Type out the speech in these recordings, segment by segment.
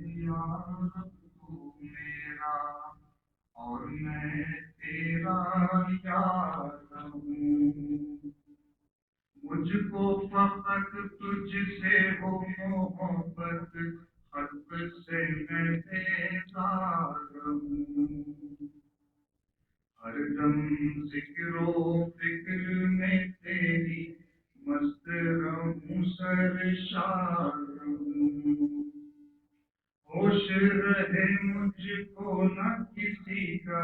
یا رب تو میرا اور میں تیرا یار ہوں، مجھ کو فقط تجھ سے ہو محبت، قلب سے میں بیزار ہوں، ہر دم ذکر و فکر میں تیری مست رہوں سرشار ہوں، ہوش رہے مجھ کو نہ کسی کا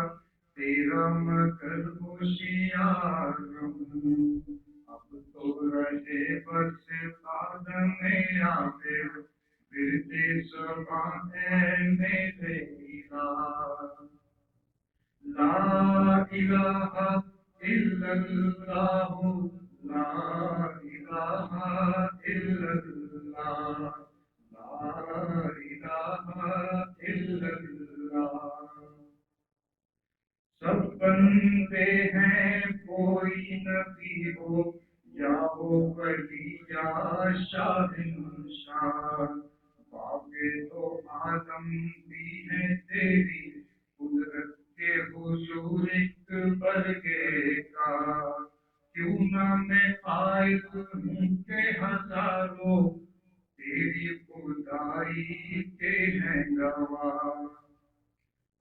تیرا مگر ہوشیار ہوں، اب تو رہے بس قدم آخر ورد زباں ہے میرے الہ، لا الہ الا اللہ، لا الہ الا اللہ، لا الہ الا اللہ، سب بندے ہیں کوئی نبی ہو یا ہو ولی یا شاہنشاہ، باقی تو عالم بھی ہے تیری قدرت کے حضور ایک برگے کا، کیوں نہ میں قائل ہوں کہ ہزاروں تیری خدائی کے ہیں گواہ،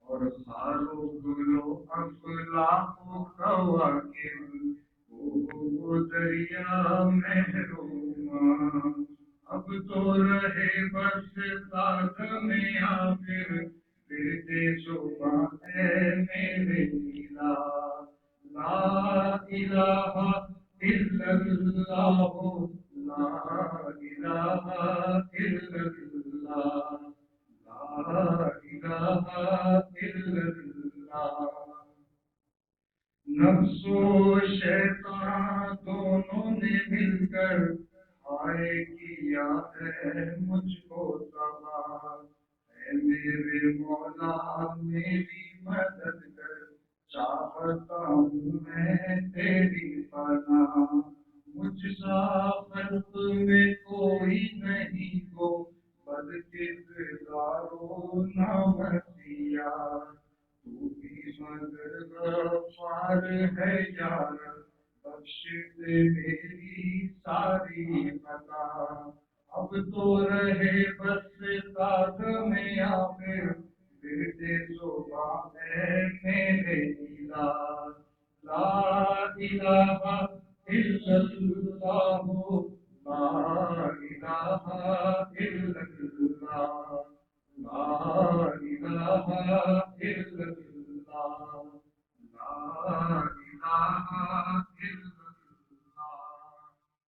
اور سارو گلو افلاق و خواکب وہ دریا محروما، اب تو رہے بس ساتھ میں آخر پھرتے صبح ہے میرے الہ، لا الہ الا اللہ، لا الہ الا اللہ، لا الہ الا اللہ، نفس و شیطان دونوں نے مل کر ہائے کیا ہے مجھ کو تباہ، اے میرے مولا میری مدد کر، چاہتا ہوں میں تیری پناہ، مجھ سا خلق میں کوئی نہیں ہو بد کردار و نامسیار، تو بھی مگر غفار ہے یار، بخش دے میری ساری خطا، اب تو رہے بس ساتھ میں آخر ورد صبح ہے میرے الہ، لا الہ الا اللہ، لا الہ الا اللہ، لا الہ الا اللہ، لا الہ الا